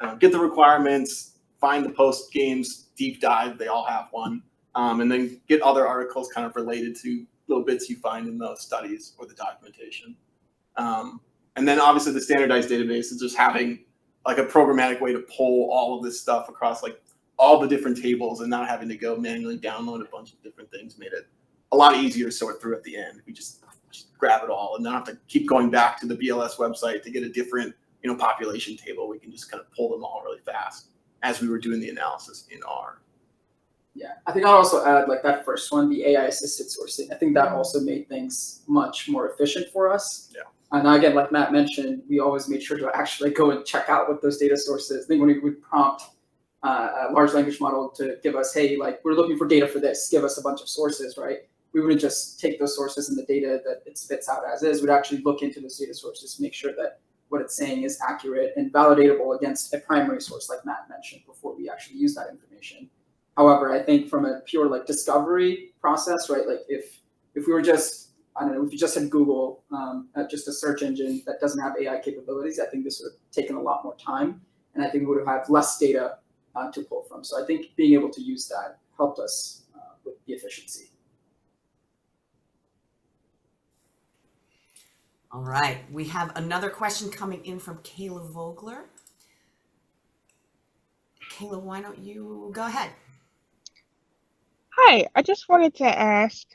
of get the requirements, find the post games deep dive. They all have one, and then get other articles kind of related to little bits you find in those studies or the documentation. And then obviously the standardized database is just having like a programmatic way to pull all of this stuff across like all the different tables and not having to go manually download a bunch of different things made it a lot easier to sort through at the end. We just grab it all and not have to keep going back to the BLS website to get a different, population table. We can just kind of pull them all really fast as we were doing the analysis in R. Yeah, I think I'll also add like that first one, the AI assisted sourcing. I think that also made things much more efficient for us. Yeah. And again, like Matt mentioned, we always made sure to actually go and check out what those data sources. I think when we would prompt a large language model to give us, hey, like we're looking for data for this, give us a bunch of sources, right? We wouldn't just take those sources and the data that it spits out as is. We'd actually look into those data sources to make sure that what it's saying is accurate and validatable against a primary source, like Matt mentioned, before we actually use that information. However, I think from a pure like discovery process, right? Like if we were just, I don't know, if you just had Google, just a search engine that doesn't have AI capabilities, I think this would have taken a lot more time, and I think we would have had less data to pull from. So I think being able to use that helped us with the efficiency. All right, we have another question coming in from Kayla Vogler. Kayla, why don't you go ahead? Hi, I just wanted to ask,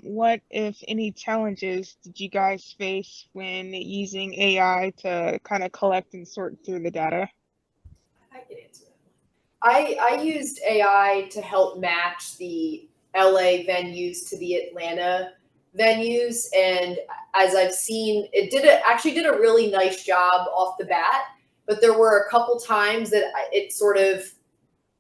what, if any, challenges did you guys face when using AI to kind of collect and sort through the data? I can answer that. I used AI to help match the LA venues to the Atlanta venues, and as I've seen, actually did a really nice job off the bat. But there were a couple times that it sort of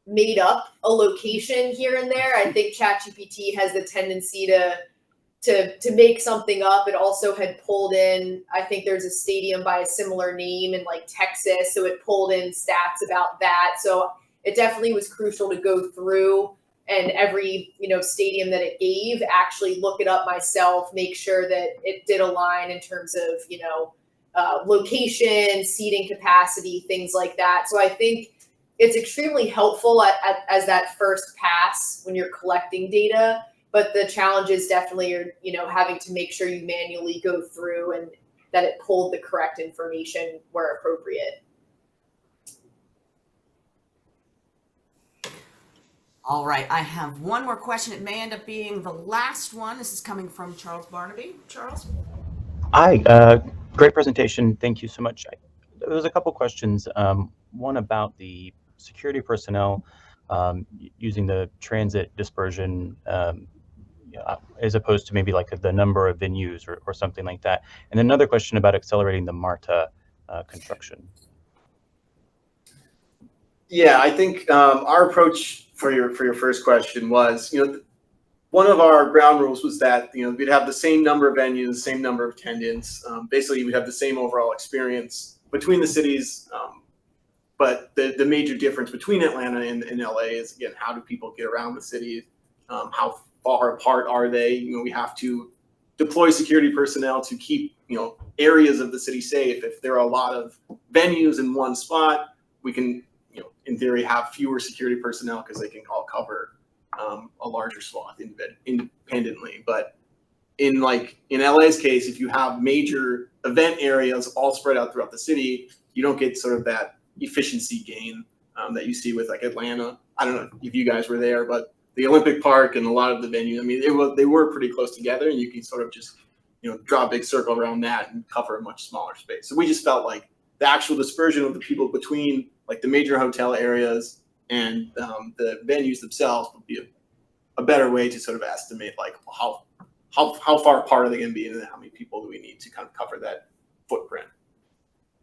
made up a location here and there. I think ChatGPT has the tendency to make something up. It also had pulled in, I think there's a stadium by a similar name in like Texas, so it pulled in stats about that. So it definitely was crucial to go through and every stadium that it gave, actually look it up myself, make sure that it did align in terms of location, seating capacity, things like that. So I think it's extremely helpful as that first pass when you're collecting data, but the challenges definitely are, having to make sure you manually go through and that it pulled the correct information where appropriate. All right, I have one more question. It may end up being the last one. This is coming from Charles Barnaby. Charles? Hi, great presentation. Thank you so much. There was a couple questions. One about the security personnel using the transit dispersion as opposed to maybe like the number of venues or something like that. And another question about accelerating the MARTA construction. Yeah, I think our approach for your first question was, one of our ground rules was that we'd have the same number of venues, same number of attendants. Basically, we'd have the same overall experience between the cities. But the major difference between Atlanta and LA is, again, how do people get around the city? How far apart are they? You know, we have to deploy security personnel to keep, you know, areas of the city safe. If there are a lot of venues in one spot, we can, you know, in theory, have fewer security personnel because they can all cover a larger swath independently. But in LA's case, if you have major event areas all spread out throughout the city, you don't get sort of that efficiency gain that you see with like Atlanta. I don't know if you guys were there, but the Olympic Park and a lot of the venues, I mean, they were pretty close together, and you can sort of just, you know, draw a big circle around that and cover a much smaller space. So we just felt like the actual dispersion of the people between like the major hotel areas and the venues themselves would be a better way to sort of estimate like how far apart are they going to be, and how many people do we need to kind of cover that footprint.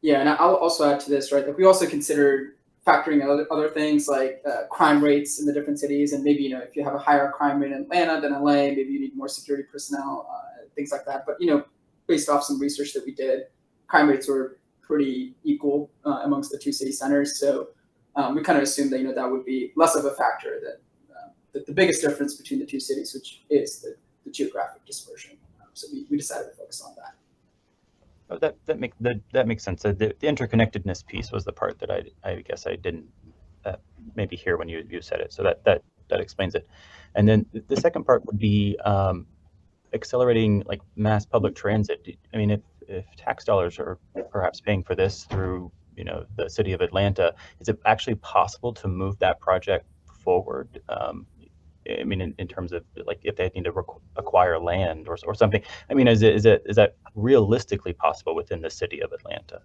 Yeah, and I'll also add to this, right? Like we also considered factoring other things like crime rates in the different cities, and maybe, you know, if you have a higher crime rate in Atlanta than LA, maybe you need more security personnel, things like that. But, you know, based off some research that we did, crime rates were pretty equal amongst the two city centers. So we kind of assumed that, you know, that would be less of a factor than the biggest difference between the two cities, which is the geographic dispersion. So we decided to focus on that. Oh, that makes sense. The interconnectedness piece was the part that I guess I didn't maybe hear when you said it. So that explains it. And then the second part would be accelerating like mass public transit. I mean, if tax dollars are perhaps paying for this through, you know, the city of Atlanta, is it actually possible to move that project forward? I mean, in terms of like if they need to acquire land or something. I mean, is that realistically possible within the city of Atlanta?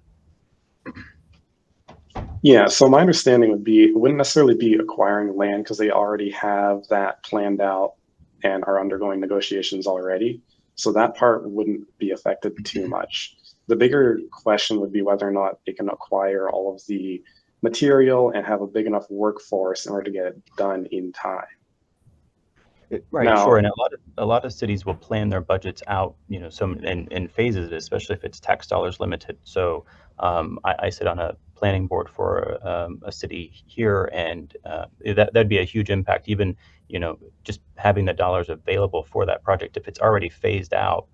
Yeah, so my understanding would be it wouldn't necessarily be acquiring land because they already have that planned out and are undergoing negotiations already. So that part wouldn't be affected too much. The bigger question would be whether or not they can acquire all of the material and have a big enough workforce in order to get it done in time. Right, Now, sure. And a lot of cities will plan their budgets out, you know, some in phases, especially if it's tax dollars limited. So I sit on a planning board for a city here, and that'd be a huge impact. Even, you know, just having the dollars available for that project, if it's already phased out,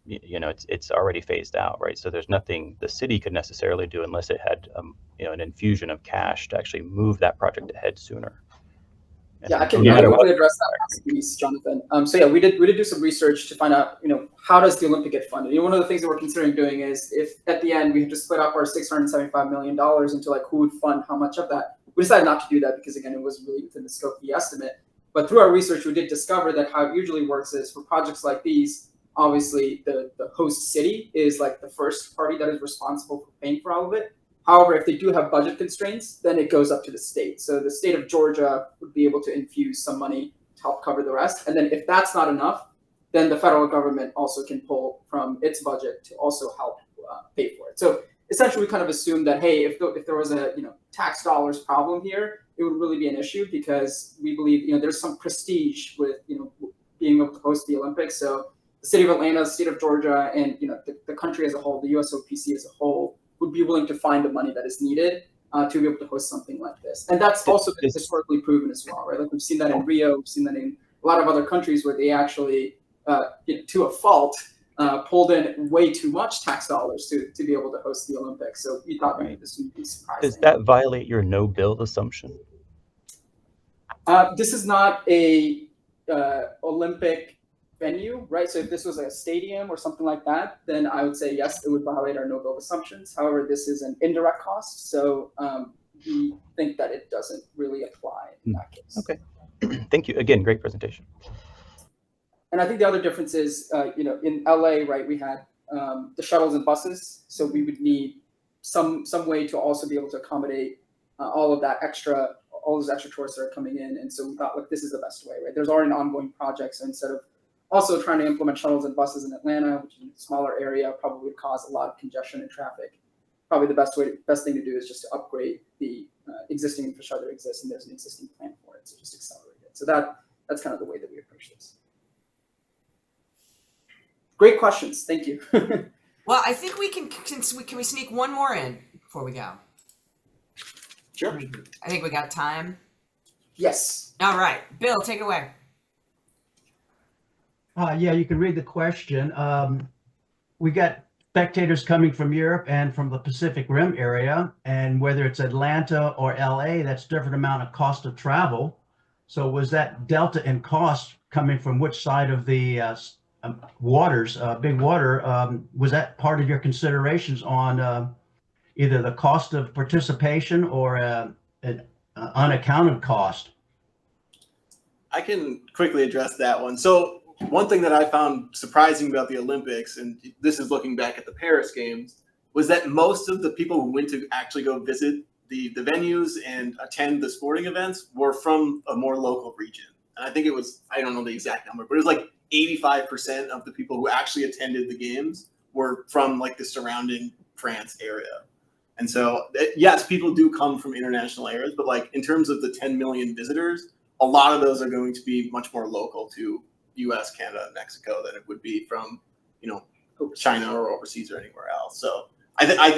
you know, it's already phased out, right? So there's nothing the city could necessarily do unless it had, you know, an infusion of cash to actually move that project ahead sooner. Yeah, I can no matter quickly address that last piece, Jonathan. So yeah, we did do some research to find out, you know, how does the Olympic get funded? You know, one of the things that we're considering doing is if at the end we have to split up our $675 million into like who would fund how much of that. We decided not to do that because again, it wasn't really within the scope of the estimate. But through our research, we did discover that how it usually works is for projects like these, obviously the host city is like the first party that is responsible for paying for all of it. However, if they do have budget constraints, then it goes up to the state. So the state of Georgia would be able to infuse some money to help cover the rest. And then if that's not enough, then the federal government also can pull from its budget to also help pay for it. So essentially, we kind of assumed that, hey, if there was a, you know, tax dollars problem here, it would really be an issue because we believe, you know, there's some prestige with, you know, being able to host the Olympics. So the city of Atlanta, the state of Georgia, and, you know, the country as a whole, the USOPC as a whole, would be willing to find the money that is needed to be able to host something like this. And that's also been historically proven as well, right? Like we've seen that in Rio, we've seen that in a lot of other countries where they actually, to a fault, pulled in way too much tax dollars to be able to host the Olympics. So we thought maybe this would be surprising. Does that violate your no build assumption? This is not a Olympic venue, right? So if this was a stadium or something like that, then I would say yes, it would violate our no build assumptions. However, this is an indirect cost, so we think that it doesn't really apply in that case. Okay, thank you again. Great presentation. And I think the other difference is, you know, in LA, right, we had the shuttles and buses, so we would need some way to also be able to accommodate all those extra tourists that are coming in. And so we thought, look, this is the best way, right? There's already an ongoing project, so instead of also trying to implement shuttles and buses in Atlanta, which is a smaller area, probably would cause a lot of congestion and traffic. Probably the best thing to do is just to upgrade the existing infrastructure that exists, and there's an existing plan for it, so just accelerate it. So that's kind of the way that we approach this. Great questions, thank you. Well, I think we can we sneak one more in before we go? Sure. I think we got time. Yes. All right, Bill, take it away. Yeah, you can read the question. We got spectators coming from Europe and from the Pacific Rim area, and whether it's Atlanta or LA, that's different amount of cost of travel. So was that delta in cost coming from which side of the waters, big water? Was that part of your considerations on either the cost of participation or an unaccounted cost? I can quickly address that one. So one thing that I found surprising about the Olympics, and this is looking back at the Paris Games, was that most of the people who went to actually go visit the venues and attend the sporting events were from a more local region. And I think it was, I don't know the exact number, but it was like 85% of the people who actually attended the games were from like the surrounding France area. And so, yes, people do come from international areas, but like in terms of the 10 million visitors, a lot of those are going to be much more local to US, Canada, and Mexico than it would be from, you know, China or overseas or anywhere else. So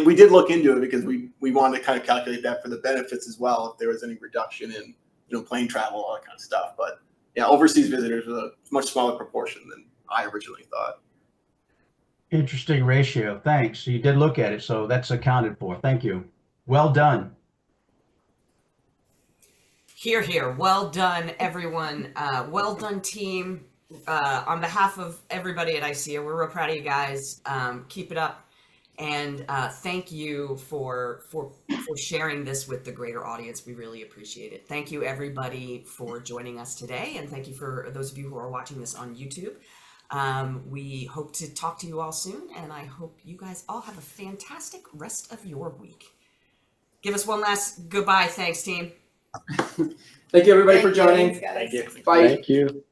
we did look into it because we wanted to kind of calculate that for the benefits as well, if there was any reduction in, you know, plane travel, all that kind of stuff. But yeah, overseas visitors are a much smaller proportion than I originally thought. Interesting ratio. Thanks. So you did look at it, so that's accounted for. Thank you. Well done. Here, here. Well done, everyone. Well done, team. On behalf of everybody at ICEAA, we're real proud of you guys. Keep it up, and thank you for sharing this with the greater audience. We really appreciate it. Thank you, everybody, for joining us today, and thank you for those of you who are watching this on YouTube. We hope to talk to you all soon, and I hope you guys all have a fantastic rest of your week. Give us one last goodbye. Thanks, team. Thank you, everybody, for Thank you. joining. Thanks, guys. Thank you. Bye. Thank you.